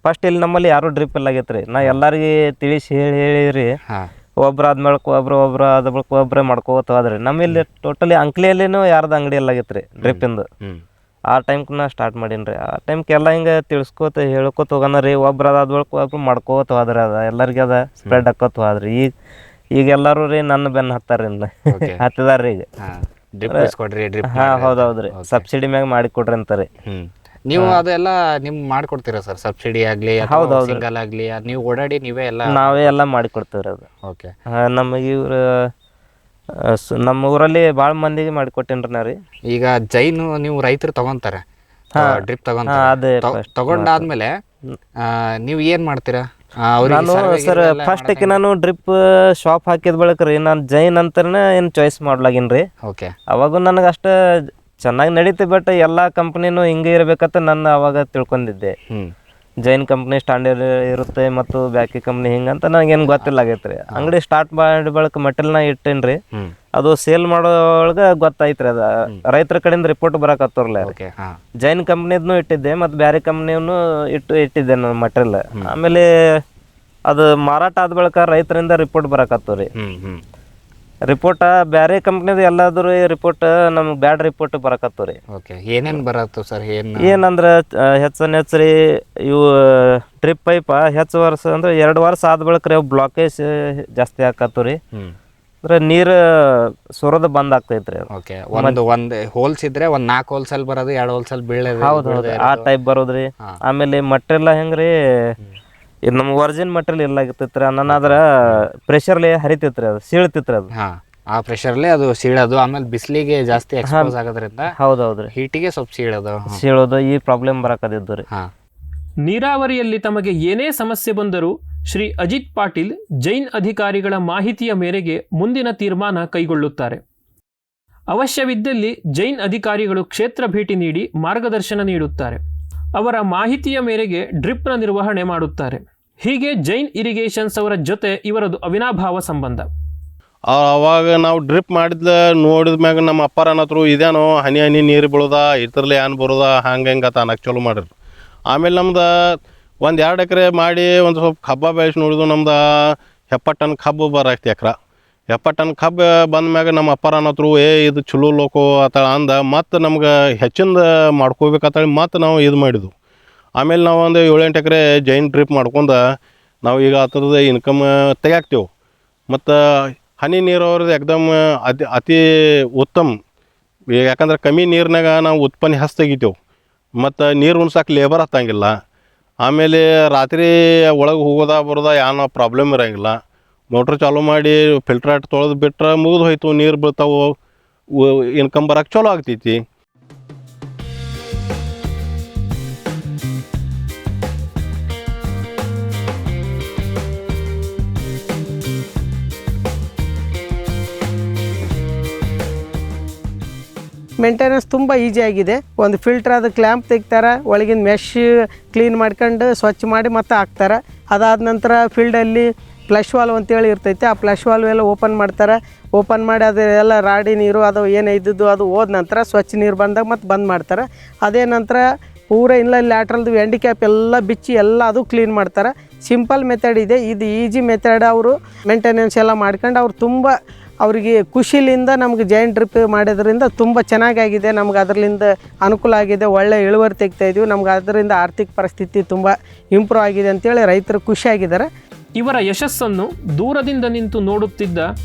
ಫಸ್ಟ್ ಇಲ್ಲಿ ನಮ್ಮಲ್ಲಿ ಯಾರೂ ಡ್ರಿಪ್ ಇಲ್ಲ ಆಗೈತೆ ರೀ. ನಾ ಎಲ್ಲರಿಗೆ ತಿಳಿಸಿ ಹೇಳಿರಿ, ಒಬ್ರು ಆದ್ಮೇಲೆ ಒಬ್ರು ಆದ ಬಳಿಕ ಒಬ್ಬರೇ ಮಾಡ್ಕೋತ ಹೋದ್ರಿ. ನಮ್ಮಲ್ಲಿ ಟೋಟಲಿ ಅಂಕ್ಲಿಯಲ್ಲಿನೂ ಯಾರ್ದು ಅಂಗಡಿ ಎಲ್ಲ ಆಗೈತೆ ರೀ ಡ್ರಿಪ್ಪಿಂದು. ಆ ಟೈಮ್ಗೆ ನಾ ಸ್ಟಾರ್ಟ್ ಮಾಡೀನಿ ರೀ. ಆ ಟೈಮ್ಗೆ ಎಲ್ಲ ಹಿಂಗೆ ತಿಳ್ಸ್ಕೋತ ಹೇಳ್ಕೊತ ಹೋಗೋಣ ರೀ. ಒಬ್ರು ಅದಾದ ಬಳಿಕ ಒಬ್ರು ಮಾಡ್ಕೋತ ಹೋದ್ರಿ. ಅದ ಎಲ್ಲರಿಗೆ ಅದ ಸ್ಪ್ರೆಡ್ ಹಾಕೋತ ಹೋದ್ರಿ. ಈಗ ಎಲ್ಲರೂ ರೀ ನನ್ನ ಬೆನ್ನು ಹತ್ತಾರ ಹತ್ತಿದಾರ್ರಿ ಈಗ. ಹೌದೌದ್ರಿ, ಸಬ್ಸಿಡಿ ಮ್ಯಾಗ ಮಾಡಿ ಕೊಡ್ರಿ ಅಂತಾರೆ. ನೀವು ಅದೆಲ್ಲ ನಿಮ್ ಮಾಡ್ಕೊಡ್ತೀರಾ ಸರ್? ಸಬ್ಸಿಡಿ ಆಗ್ಲಿ, ಸಿಂಗಲ್ ಆಗ್ಲಿ, ನೀವು ಓಡಾಡಿ ನೀವೇ ಎಲ್ಲ? ನಾವೇ ಎಲ್ಲ ಮಾಡಿಕೊಡ್ತೇವ್ರಿ ಅದು. ಓಕೆ. ನಮಗೆ ಇವ್ರು ನಮ್ಮ ಊರಲ್ಲಿ ಭಾಳ ಮಂದಿಗೆ ಮಾಡಿಕೊಟ್ಟೇನ್ರಿ ನಾ ರೀ. ಈಗ ಜೈನು ನೀವು ರೈತರು ತಗೊಂತಾರೆ, ಡ್ರಿಪ್ ತಗೊಂಡಾದ್ಮೇಲೆ ನೀವು ಏನ್ ಮಾಡ್ತೀರಾ? ನಾನು ಸರ್ ಫಸ್ಟಿಗೆ ನಾನು ಡ್ರಿಪ್ ಶಾಪ್ ಹಾಕಿದ ಬಳಿಕ ರೀ ನಾನು ಜೈನ್ ಅಂತನೇ ಏನು ಚಾಯ್ಸ್ ಮಾಡ್ಲಾಗಿನ್ರಿ. ಓಕೆ. ಅವಾಗ ನನಗೆ ಅಷ್ಟು ಚೆನ್ನಾಗಿ ನಡೀತಿ, ಬಟ್ ಎಲ್ಲ ಕಂಪ್ನಿನೂ ಹಿಂಗೆ ಇರಬೇಕಂತ ನನ್ನ ಅವಾಗ ತಿಳ್ಕೊಂಡಿದ್ದೆ. ಜೈನ್ ಕಂಪ್ನಿ ಸ್ಟ್ಯಾಂಡರ್ಡ್ ಇರುತ್ತೆ ಮತ್ತು ಬ್ಯಾಕಿ ಕಂಪ್ನಿ ಹಿಂಗಂತ ನನಗೇನು ಗೊತ್ತಿಲ್ಲ ಆಗೈತೆ ರೀ. ಅಂಗಡಿ ಸ್ಟಾರ್ಟ್ ಮಾಡಿ ಬಳಕ ಮೆಟೀರಿಯಲ್ನ ಇಟ್ಟೇನಿ ರೀ. ಅದು ಸೇಲ್ ಮಾಡೋಳಗೆ ಗೊತ್ತಾಯ್ತು ರೀ. ಅದು ರೈತರ ಕಡೆಯಿಂದ ರಿಪೋರ್ಟ್ ಬರಕತ್ತವ್ರಲ್ಲ. ಜೈನ್ ಕಂಪ್ನಿದ್ನು ಇಟ್ಟಿದ್ದೆ ಮತ್ತು ಬೇರೆ ಕಂಪ್ನಿಯನ್ನು ಇಟ್ಟಿದ್ದೆ ನಾನು ಮಟೀರಿಯಲ್. ಆಮೇಲೆ ಅದು ಮಾರಾಟ ಆದ ಬಳಿಕ ರೈತರಿಂದ ರಿಪೋರ್ಟ್ ಬರಕತ್ತವ ರೀ. ರಿಪೋರ್ಟ್ ಬೇರೆ ಕಂಪ್ನಿದು ಎಲ್ಲಾದ್ರೂ ರಿಪೋರ್ಟ್ ನಮ್ಗೆ ಬ್ಯಾಡ್ ರಿಪೋರ್ಟ್ ಬರಕತ್ತವ ರೀ. ಓಕೆ. ಏನೇನು ಬರತ್ತವ ಸರ್? ಏನಂದ್ರೆ ಹೆಚ್ಚು ರೀ ಇವು ಡ್ರಿಪ್ ಪೈಪ ಹೆಚ್ಚು ವರ್ಷ ಅಂದ್ರೆ 2 ವರ್ಷ ಆದ ಬಳಿಕ ರೀ ಅವು ಬ್ಲಾಕೇಜ್ ಜಾಸ್ತಿ ಆಕತ್ತವ ರೀ. ಅಂದ್ರೆ ನೀರು ಸುರೋದು ಬಂದ್ ಆಗ್ತೈತ್ರಿ. ಓಕೆ. ಒಂದು ಹೋಲ್ಸ್ ಇದ್ರೆ 4 ಹೋಲ್ಸಲ್ಲಿ ಬರೋದು, 2 ಹೋಲ್ಸಲ್ಲಿ ಬೀಳೋದು. ಹೌದು, ಆ ಟೈಪ್ ಬರೋದ್ರಿ. ಆಮೇಲೆ ಮಟೀರಿಯಲ್ ಹೆಂಗ್ರಿ, ಇದು ನಮ್ಗೆ ಒರಿಜಿನ್ ಮಟೀರಿಯಲ್ ಇರ್ಲಾಗಿರ್ತೈತ್ರಿ. ಅನ್ನೋದ್ರ ಪ್ರೆಷರ್ಲಿ ಹರಿತೈತ್ರಿ, ಅದು ಸೀಳ್ತಿತ್ರಿ. ಅದು ಆ ಪ್ರೆಷರ್ಲೇ ಅದು ಸೀಳೋದು, ಆಮೇಲೆ ಬಿಸಿಲಿಗೆ ಜಾಸ್ತಿ ಎಕ್ಸ್ಪೋಸ್ ಆಗೋದ್ರಿಂದ ಹೌದೌದ್ರಿ ಹೀಟಿಗೆ ಸ್ವಲ್ಪ ಸೀಳೋದು. ಸೀಳೋದು ಈ ಪ್ರಾಬ್ಲಮ್ ಬರಕದಿದ್ದು ರೀ. ನೀರಾವರಿಯಲ್ಲಿ ತಮಗೆ ಏನೇ ಸಮಸ್ಯೆ ಬಂದರೂ ಶ್ರೀ ಅಜಿತ್ ಪಾಟೀಲ್ ಜೈನ್ ಅಧಿಕಾರಿಗಳ ಮಾಹಿತಿಯ ಮೇರೆಗೆ ಮುಂದಿನ ತೀರ್ಮಾನ ಕೈಗೊಳ್ಳುತ್ತಾರೆ. ಅವಶ್ಯವಿದ್ದಲ್ಲಿ ಜೈನ್ ಅಧಿಕಾರಿಗಳು ಕ್ಷೇತ್ರ ಭೇಟಿ ನೀಡಿ ಮಾರ್ಗದರ್ಶನ ನೀಡುತ್ತಾರೆ. ಅವರ ಮಾಹಿತಿಯ ಮೇರೆಗೆ ಡ್ರಿಪ್ನ ನಿರ್ವಹಣೆ ಮಾಡುತ್ತಾರೆ. ಹೀಗೆ ಜೈನ್ ಇರಿಗೇಷನ್ಸ್ ಅವರ ಜೊತೆ ಇವರದು ಅವಿನಾಭಾವ ಸಂಬಂಧ. ಅವಾಗ ನಾವು ಡ್ರಿಪ್ ನೋಡಿದ ಮ್ಯಾಗ ನಮ್ಮ ಅಪ್ಪರ ಅನ್ನತ್ರು ಇದೇನೋ ಹನಿ ಹನಿ ನೀರು ಬೀಳೋದ ಇದ್ರಲ್ಲಿ ಏನು ಬರೋದ ಹಂಗೆ ಹೆಂಗೆ ಅಂತ ಅನ್ನಕ್ಕೆ ಚಲೋ ಮಾಡಿರಿ. ಆಮೇಲೆ ನಮ್ದು 1-2 ಎಕರೆ ಮಾಡಿ ಒಂದು ಸ್ವಲ್ಪ ಕಬ್ಬ ಬೆಳೆಸಿ ನೋಡಿದ್ವು. ನಮ್ದು 70 ಟನ್ ಕಬ್ಬು ಬರಾಕ್ತಿ ಎಕ್ರೆ. 70 ಟನ್ ಕಬ್ಬು ಬಂದ ಮ್ಯಾಗ ನಮ್ಮ ಅಪ್ಪರ ಅನ್ನತ್ರು ಇದು ಚಲೋ ಲೋಕೋ ಆತ ಅಂದ. ಮತ್ತು ನಮ್ಗೆ ಹೆಚ್ಚಿಂದ ಮಾಡ್ಕೋಬೇಕಂತೇಳಿ ಮತ್ತು ನಾವು ಇದು ಮಾಡಿದ್ವು. ಆಮೇಲೆ ನಾವು ಒಂದು 7-8 ಎಕರೆ ಜೈನ್ ಡ್ರಿಪ್ ಮಾಡ್ಕೊಂಡು ನಾವು ಈಗ ಆ ಥರದ ಇನ್ಕಮ್ ತೆಗ್ಯಾಕ್ತೇವೆ. ಮತ್ತು ಹನಿ ನೀರಾವರಿದು ಎಕ್ದಮ್ ಅತಿ ಉತ್ತಮ. ಯಾಕಂದ್ರೆ ಕಮ್ಮಿ ನೀರಿನಾಗ ನಾವು ಉತ್ಪನ್ನ ಹೆಚ್ಚು ತೆಗಿತೇವೆ. ಮತ್ತು ನೀರು ಉಣ್ಸಕ್ಕೆ ಲೇಬರ್ ಹತ್ತಂಗಿಲ್ಲ. ಆಮೇಲೆ ರಾತ್ರಿ ಒಳಗೆ ಹೋಗೋದ ಬರೋದ ಏನೋ ಪ್ರಾಬ್ಲಮ್ ಇರೋಂಗಿಲ್ಲ. ಮೋಟ್ರ್ ಚಾಲೂ ಮಾಡಿ ಫಿಲ್ಟ್ರಾಟ್ ತೊಳೆದು ಬಿಟ್ರೆ ಮುಗಿದು ಹೋಯ್ತು, ನೀರು ಬೀಳ್ತಾವೆ, ಇನ್ಕಮ್ ಬರೋಕ್ಕೆ ಚಲೋ ಆಗ್ತೈತಿ. ಮೇಂಟೆನೆನ್ಸ್ ತುಂಬ ಈಸಿ ಆಗಿದೆ. ಒಂದು ಫಿಲ್ಟರ್ ಅದು ಕ್ಲ್ಯಾಂಪ್ ತೆಗಿತಾರೆ, ಒಳಗಿನ ಮೆಶ್ ಕ್ಲೀನ್ ಮಾಡ್ಕೊಂಡು ಸ್ವಚ್ಛ ಮಾಡಿ ಮತ್ತೆ ಹಾಕ್ತಾರೆ. ಅದಾದ ನಂತರ ಫೀಲ್ಡಲ್ಲಿ ಫ್ಲಶ್ ವಾಲ್ವ್ ಅಂತೇಳಿ ಇರ್ತೈತೆ. ಆ ಫ್ಲಶ್ ವಾಲ್ವ್ ಎಲ್ಲ ಓಪನ್ ಮಾಡ್ತಾರೆ. ಓಪನ್ ಮಾಡಿ ಅದು ಎಲ್ಲ ರಾಡಿ ನೀರು ಅದು ಏನು ಇದ್ದದ್ದು ಅದು ಹೋದ ನಂತರ ಸ್ವಚ್ಛ ನೀರು ಬಂದಾಗ ಮತ್ತೆ ಬಂದ್ ಮಾಡ್ತಾರೆ. ಅದೇ ನಂತರ ಪೂರ ಇಲ್ಲ ಲ್ಯಾಟ್ರಲ್ದು ಹ್ಯಾಂಡಿಕ್ಯಾಪ್ ಎಲ್ಲ ಬಿಚ್ಚಿ ಎಲ್ಲ ಅದು ಕ್ಲೀನ್ ಮಾಡ್ತಾರೆ. ಸಿಂಪಲ್ ಮೆಥಡ್ ಇದೆ ಇದು, ಈಜಿ ಮೆಥಡ್. ಅವರು ಮೇಂಟೆನೆನ್ಸ್ ಎಲ್ಲ ಮಾಡ್ಕೊಂಡು ಅವ್ರು ತುಂಬ ಅವರಿಗೆ ಖುಷಿಲಿಂದ ನಮ್ಗೆ ಜೈನ್ ಡ್ರಿಪ್ ಮಾಡೋದ್ರಿಂದ ತುಂಬ ಚೆನ್ನಾಗಾಗಿದೆ. ನಮ್ಗೆ ಅದರಿಂದ ಅನುಕೂಲ ಆಗಿದೆ, ಒಳ್ಳೆ ಇಳುವರಿ ತೆಗಿತಾಯಿದ್ವಿ. ನಮ್ಗೆ ಅದರಿಂದ ಆರ್ಥಿಕ ಪರಿಸ್ಥಿತಿ ತುಂಬ ಇಂಪ್ರೂವ್ ಆಗಿದೆ ಅಂತೇಳಿ ರೈತರು ಖುಷಿಯಾಗಿದ್ದಾರೆ. ಇವರ ಯಶಸ್ಸನ್ನು ದೂರದಿಂದ ನಿಂತು ನೋಡುತ್ತಿದ್ದ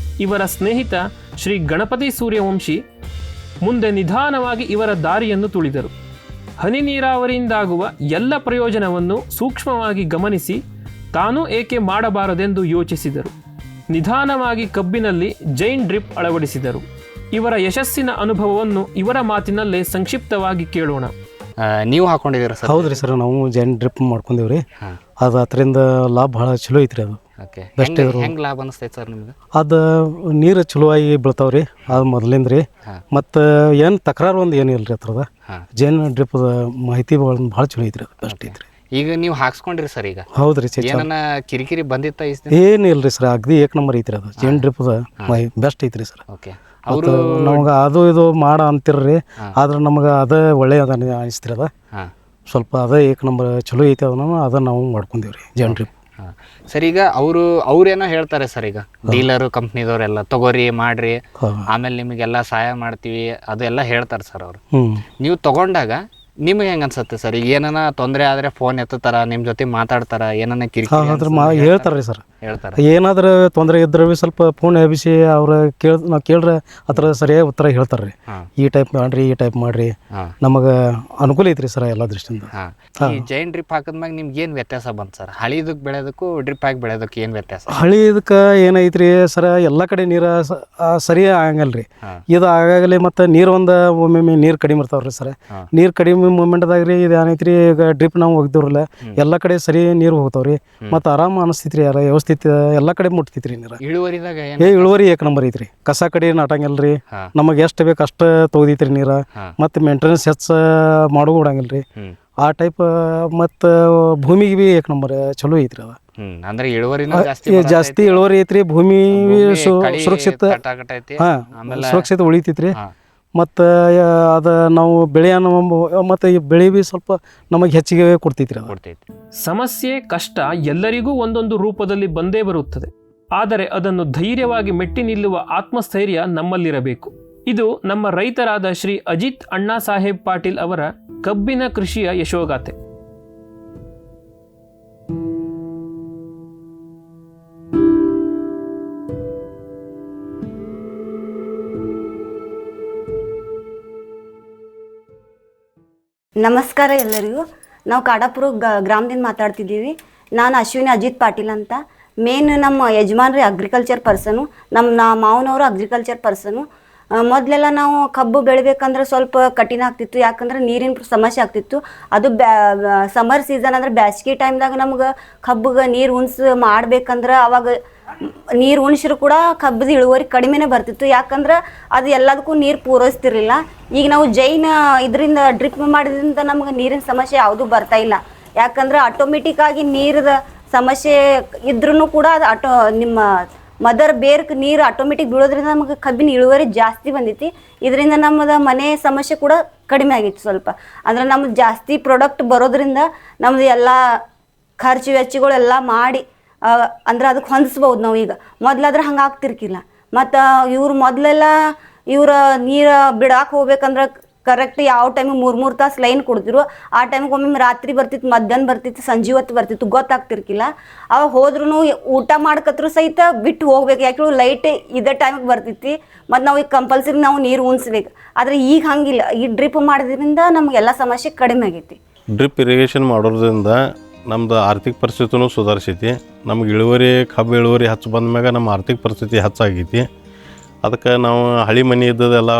ಇವರ ಸ್ನೇಹಿತ ಶ್ರೀ ಗಣಪತಿ ಸೂರ್ಯವಂಶಿ ಮುಂದೆ ನಿಧಾನವಾಗಿ ಇವರ ದಾರಿಯನ್ನು ತುಳಿದರು. ಹನಿ ನೀರಾವರಿಯಿಂದಾಗುವ ಎಲ್ಲ ಪ್ರಯೋಜನವನ್ನು ಸೂಕ್ಷ್ಮವಾಗಿ ಗಮನಿಸಿ ತಾನೂ ಏಕೆ ಮಾಡಬಾರದೆಂದು ಯೋಚಿಸಿದರು. ನಿಧಾನವಾಗಿ ಕಬ್ಬಿನಲ್ಲಿ ಜೈನ್ ಡ್ರಿಪ್ ಅಳವಡಿಸಿದರು. ಇವರ ಯಶಸ್ಸಿನ ಅನುಭವವನ್ನು ಇವರ ಮಾತಿನಲ್ಲೇ ಸಂಕ್ಷಿಪ್ತವಾಗಿ ಕೇಳೋಣ. ನೀವು ಹಾಕೊಂಡಿದ್ದೀರಾ ಸರ್? ಹೌದ್ರಿ ಸರ್, ನಾವು ಜೈನ್ ಡ್ರಿಪ್ ಮಾಡ್ಕೊಂಡೇವ್ರಿ. ಅದು ಅದರಿಂದ ಲಾಭ ಭಾಳ ಚಲೋ ಐತ್ರಿ. ಅದು ಬೆಸ್ಟ್ ಹೆಂಗೆ ಲಾಭ ಅನಿಸ್ತೈತೆ ಸರ್ ನಿಮ್ಗೆ? ಅದು ನೀರು ಚಲೋವಾಗಿ ಬೀಳ್ತಾವ್ರಿ, ಅದು ಮೊದಲಿಂದ ರೀ. ಮತ್ತು ಏನು ತಕರಾರು ಒಂದು ಏನು ಇಲ್ರಿ ಅದ್ರದ. ಜೈನ್ ಡ್ರಿಪ್ ಮಾಹಿತಿ ಭಾಳ ಚಲೋ ಐತ್ರಿ, ಅದು ಬೆಸ್ಟ್ ಐತ್ರಿ. ಈಗ ನೀವು ಹಾಕ್ಸ್ಕೊಂಡ್ರಿ ಸರ್? ಈಗ ಹೌದ್ರಿ, ಏನನ್ನ ಕಿರಿಕಿರಿ ಬಂದಿತ್ತ? ಏನು ಇಲ್ರಿ ಸರ್, ಅಗದಿ ಏಕ್ ನಂಬರ್ ಐತ್ರಿ ಅದು. ಜೈನ್ ಡ್ರಿಪ್ ಬೆಸ್ಟ್ ಐತ್ರಿ ಸರ್. ಮತ್ತು ನಮ್ಗೆ ಅದು ಇದು ಮಾಡ ಅಂತಿರ್ರಿ, ಆದ್ರೆ ನಮ್ಗೆ ಅದೇ ಒಳ್ಳೆಯದ ಅನಿಸ್ತಿರಿ. ಅದ ಸ್ವಲ್ಪ ಅದೇ ಏಕ್ ನಂಬರ್ ಚಲೋ ಐತಿ, ಅದನ್ನ ನಾವು ಮಾಡ್ಕೊಂಡೇವ್ರಿ ಜೈನ್ ಡ್ರಿಪ್. ಸರ್, ಈಗ ಅವ್ರೇನೋ ಹೇಳ್ತಾರೆ ಸರ್, ಈಗ ಡೀಲರು ಕಂಪ್ನಿದವ್ರೆಲ್ಲ ತಗೋರಿ ಮಾಡ್ರಿ, ಆಮೇಲೆ ನಿಮಗೆಲ್ಲ ಸಹಾಯ ಮಾಡ್ತೀವಿ ಅದೆಲ್ಲ ಹೇಳ್ತಾರೆ ಸರ್ ಅವರು. ನೀವು ತಗೊಂಡಾಗ ನಿಮ್ಗೆ ಹೆಂಗೆ ಅನ್ಸುತ್ತೆ ಸರ್? ಈಗ ಏನನ ತೊಂದರೆ ಆದರೆ ಫೋನ್ ಎತ್ತಾರ, ನಿಮ್ಮ ಜೊತೆ ಮಾತಾಡ್ತಾರ, ಏನನ್ನ ಕಿರಿಕಿರಿ ಹೇಳ್ತಾರ್ರಿ ಸರ್. ಹೇಳ್ತಾರೆ ಏನಾದ್ರೂ ತೊಂದರೆ ಇದ್ರೆ ಸ್ವಲ್ಪ ಫೋನ್ ಎಬ್ಬಿಸಿ ಅವ್ರ ನಾವು ಕೇಳ್ರೆ ಆ ಥರ ಸರಿಯಾಗಿ ಉತ್ತರ ಹೇಳ್ತಾರ್ರಿ. ಈ ಟೈಪ್ ಮಾಡ್ರಿ, ಈ ಟೈಪ್ ಮಾಡ್ರಿ, ನಮಗೆ ಅನುಕೂಲ ಐತ್ರಿ ಸರ್ ಎಲ್ಲ ದೃಷ್ಟಿಯಿಂದ. ಈ ಜೈನ್ ಡ್ರಿಪ್ ಹಾಕಿದ್ಮ್ಯಾಗ ನಿಮ್ಗೆ ಏನು ವ್ಯತ್ಯಾಸ ಬಂತು ಸರ್? ಹಳಿದಕ್ಕೆ ಬೆಳೆಯೋದಕ್ಕೂ ಡ್ರಿಪ್ ಹಾಕಿ ಬೆಳೆಯೋದಕ್ಕೆ ಏನು ವ್ಯತ್ಯಾಸ? ಹಳಿದಕ್ಕೆ ಏನೈತ್ರಿ ಸರ್, ಎಲ್ಲ ಕಡೆ ನೀರು ಸರಿ ಆಗಲ್ರಿ. ಇದು ಆಗಾಗಲೇ ಮತ್ತು ನೀರು ಒಮ್ಮೊಮ್ಮೆ ನೀರು ಕಡಿಮೆ ಇರ್ತಾವ್ರಿ ಸರ್. ನೀರು ಕಡಿಮೆ ಮೂಮೆಂಟ್ದಾಗ ರೀ ಇದು ಏನೈತ್ರಿ, ಈಗ ಡ್ರಿಪ್ ನಾವು ಹೋಗಿದ್ರಲ್ಲ ಎಲ್ಲ ಕಡೆ ಸರಿ ನೀರು ಹೋಗ್ತಾವ್ರಿ. ಮತ್ತು ಆರಾಮ ಅನಿಸ್ತೈತ್ರಿ, ಯಾರ ವ್ಯವಸ್ಥಿತ ಎಲ್ಲ ಕಡೆ ಮುಟ್ತೈತ್ರಿ ನೀರು. ಇಳುವರಿ ಏಕ್ ನಂಬರ್ ಐತ್ರಿ. ಕಸ ಕಡೆ ನಾಟಂಗಿಲ್ರಿ, ನಮಗೆ ಎಷ್ಟು ಬೇಕು ಅಷ್ಟು ತೊಗೊದೈತ್ರಿ ನೀರು. ಮತ್ತು ಮೇಂಟೆನೆನ್ಸ್ ಹೆಚ್ಚು ಮಾಡೋ ಬಿಡಂಗಿಲ್ರಿ ಆ ಟೈಪ್. ಮತ್ತು ಭೂಮಿಗೆ ಭೀ ಏಕ್ ನಂಬರ್ ಚಲೋ ಐತ್ರಿ. ಅದು ಅಂದ್ರೆ ಇಳುವರಿ ಜಾಸ್ತಿ ಇಳುವರಿ ಐತ್ರಿ. ಭೂಮಿ ಸುರಕ್ಷಿತ ಸುರಕ್ಷಿತ ಉಳಿತೈತ್ರಿ. ಮತ್ತು ಅದು ನಾವು ಬೆಳೆಯನ್ನು ಮತ್ತು ಈ ಬೆಳೆ ಭೀ ಸ್ವಲ್ಪ ನಮಗೆ ಹೆಚ್ಚಿಗೆ ಕೊಡ್ತೈತ್ರಿ. ಸಮಸ್ಯೆ ಕಷ್ಟ ಎಲ್ಲರಿಗೂ ಒಂದೊಂದು ರೂಪದಲ್ಲಿ ಬಂದೇ ಬರುತ್ತದೆ. ಆದರೆ ಅದನ್ನು ಧೈರ್ಯವಾಗಿ ಮೆಟ್ಟಿ ನಿಲ್ಲುವ ಆತ್ಮಸ್ಥೈರ್ಯ ನಮ್ಮಲ್ಲಿರಬೇಕು. ಇದು ನಮ್ಮ ರೈತರಾದ ಶ್ರೀ ಅಜಿತ್ ಅಣ್ಣಾ ಸಾಹೇಬ್ ಪಾಟೀಲ್ ಅವರ ಕಬ್ಬಿನ ಕೃಷಿಯ ಯಶೋಗಾಥೆ. ನಮಸ್ಕಾರ ಎಲ್ಲರಿಗೂ. ನಾವು ಕಾಡಾಪುರ ಗ್ರಾಮದಿಂದ ಮಾತಾಡ್ತಿದ್ದೀವಿ. ನಾನು ಅಶ್ವಿನಿ ಅಜಿತ್ ಪಾಟೀಲ್ ಅಂತ. ಮೇನ್ ನಮ್ಮ ಯಜಮಾನ್ರಿ ಅಗ್ರಿಕಲ್ಚರ್ ಪರ್ಸನು, ನಮ್ಮ ಮಾವನವರು ಅಗ್ರಿಕಲ್ಚರ್ ಪರ್ಸನು. ಮೊದಲೆಲ್ಲ ನಾವು ಕಬ್ಬು ಬೆಳಿಬೇಕಂದ್ರೆ ಸ್ವಲ್ಪ ಕಠಿಣ ಆಗ್ತಿತ್ತು, ಯಾಕಂದ್ರೆ ನೀರಿನ ಸಮಸ್ಯೆ ಆಗ್ತಿತ್ತು. ಅದು ಸಮರ್ ಸೀಸನ್ ಅಂದ್ರೆ ಬ್ಯಾಸ್ಗೆ ಟೈಮ್ದಾಗ ನಮ್ಗೆ ಕಬ್ಬಿಗೆ ನೀರು ಮಾಡ್ಬೇಕಂದ್ರೆ ಅವಾಗ ನೀರು ಉಣಿಸಿದ್ರು ಕೂಡ ಕಬ್ಬದ ಇಳುವರಿ ಕಡಿಮೆನೇ ಬರ್ತಿತ್ತು, ಯಾಕಂದ್ರೆ ಅದು ಎಲ್ಲದಕ್ಕೂ ನೀರು ಪೂರೈಸ್ತಿರ್ಲಿಲ್ಲ. ಈಗ ನಾವು ಜೈನ್ ಇದರಿಂದ ಡ್ರಿಪ್ ಮಾಡಿದ್ರಿಂದ ನಮ್ಗೆ ನೀರಿನ ಸಮಸ್ಯೆ ಯಾವುದೂ ಬರ್ತಾ ಇಲ್ಲ, ಯಾಕಂದ್ರೆ ಆಟೋಮೆಟಿಕ್ ಆಗಿ ನೀರದ ಸಮಸ್ಯೆ ಇದ್ರೂ ಕೂಡ ಅದು ನಿಮ್ಮ ಮದರ್ ಬೇರ್ಕ್ ನೀರು ಆಟೋಮೆಟಿಕ್ ಬೀಳೋದ್ರಿಂದ ನಮಗೆ ಕಬ್ಬಿನ ಇಳುವರಿ ಜಾಸ್ತಿ ಬಂದೈತಿ. ಇದರಿಂದ ನಮ್ಮದು ಮನೆ ಸಮಸ್ಯೆ ಕೂಡ ಕಡಿಮೆ ಆಗಿತ್ತು ಸ್ವಲ್ಪ. ಅಂದ್ರೆ ನಮ್ದು ಜಾಸ್ತಿ ಪ್ರಾಡಕ್ಟ್ ಬರೋದ್ರಿಂದ ನಮ್ಮದು ಎಲ್ಲ ಖರ್ಚು ವೆಚ್ಚಗಳೆಲ್ಲ ಮಾಡಿ ಅಂದ್ರೆ ಅದಕ್ಕೆ ಹೊಂದಿಸ್ಬೋದು ನಾವು. ಈಗ ಮೊದಲಾದ್ರೆ ಹಂಗೆ ಆಗ್ತಿರ್ಕಿಲ್ಲ. ಮತ್ತು ಇವ್ರು ಮೊದಲೆಲ್ಲ ನೀರು ಬಿಡಾಕೆ ಹೋಗ್ಬೇಕಂದ್ರೆ ಕರೆಕ್ಟ್ ಯಾವ ಟೈಮಿಗೆ 3 ತಾಸು ಲೈನ್ ಕೊಡ್ತಿರು. ಆ ಟೈಮಿಗೆ ಒಮ್ಮೆ ರಾತ್ರಿ ಬರ್ತಿತ್ತು, ಮಧ್ಯಾಹ್ನ ಬರ್ತಿತ್ತು, ಸಂಜೆ ಹೊತ್ತು ಬರ್ತಿತ್ತು, ಗೊತ್ತಾಗ್ತಿರ್ಕಿಲ್ಲ. ಅವಾಗ ಹೋದ್ರೂ ಊಟ ಮಾಡ್ಕತ್ರು ಸಹಿತ ಬಿಟ್ಟು ಹೋಗ್ಬೇಕು, ಯಾಕೆ ಲೈಟ್ ಇದೇ ಟೈಮಿಗೆ ಬರ್ತಿತ್ತು. ಮತ್ತು ನಾವು ಈಗ ಕಂಪಲ್ಸರಿ ನಾವು ನೀರು ಉಣಿಸ್ಬೇಕು. ಆದರೆ ಈಗ ಹಂಗಿಲ್ಲ, ಈ ಡ್ರಿಪ್ ಮಾಡೋದ್ರಿಂದ ನಮಗೆಲ್ಲ ಸಮಸ್ಯೆ ಕಡಿಮೆ ಆಗೈತಿ. ಡ್ರಿಪ್ ಇರಿಗೇಷನ್ ಮಾಡೋದ್ರಿಂದ ನಮ್ದು ಆರ್ಥಿಕ ಪರಿಸ್ಥಿತಿನೂ ಸುಧಾರಿಸೈತಿ. ನಮ್ಗೆ ಕಬ್ಬು ಇಳುವರಿ ಹೆಚ್ಚು ಬಂದ ಮ್ಯಾಗ ನಮ್ಮ ಆರ್ಥಿಕ ಪರಿಸ್ಥಿತಿ ಹೆಚ್ಚಾಗೈತಿ. ಅದಕ್ಕೆ ನಾವು ಹಳೆ ಮನೆ ಇದ್ದದೆಲ್ಲ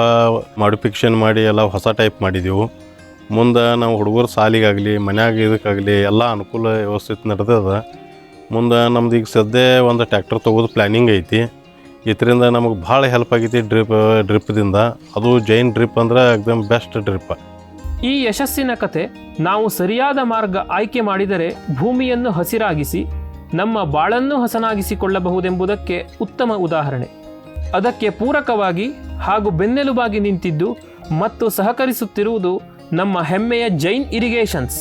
ಮಾಡಿಫಿಕೇಷನ್ ಮಾಡಿ ಎಲ್ಲ ಹೊಸ ಟೈಪ್ ಮಾಡಿದೆವು. ಮುಂದೆ ನಾವು ಹುಡುಗರು ಸಾಲಿಗಾಗಲಿ ಮನ್ಯಾಗ ಇದಕ್ಕಾಗಲಿ ಎಲ್ಲ ಅನುಕೂಲ ವ್ಯವಸ್ಥಿತ ನಡೆದದ. ಮುಂದೆ ನಮ್ದು ಈಗ ಸದ್ಯ ಒಂದು ಟ್ಯಾಕ್ಟರ್ ತೊಗೋದು ಪ್ಲ್ಯಾನಿಂಗ್ ಐತಿ. ಇದರಿಂದ ನಮಗೆ ಭಾಳ ಹೆಲ್ಪ್ ಆಗೈತಿ ಡ್ರಿಪ್ದಿಂದ. ಅದು ಜೈನ್ ಡ್ರಿಪ್ ಅಂದ್ರೆ ಎಕ್ದಮ್ ಬೆಸ್ಟ್ ಡ್ರಿಪ್. ಈ ಯಶಸ್ಸಿನ ಕತೆ ನಾವು ಸರಿಯಾದ ಮಾರ್ಗ ಆಯ್ಕೆ ಮಾಡಿದರೆ ಭೂಮಿಯನ್ನು ಹಸಿರಾಗಿಸಿ ನಮ್ಮ ಬಾಳನ್ನು ಹಸನಾಗಿಸಿಕೊಳ್ಳಬಹುದೆಂಬುದಕ್ಕೆ ಉತ್ತಮ ಉದಾಹರಣೆ. ಅದಕ್ಕೆ ಪೂರಕವಾಗಿ ಹಾಗೂ ಬೆನ್ನೆಲುಬಾಗಿ ನಿಂತಿದ್ದು ಮತ್ತು ಸಹಕರಿಸುತ್ತಿರುವುದು ನಮ್ಮ ಹೆಮ್ಮೆಯ ಜೈನ್ ಇರಿಗೇಷನ್ಸ್.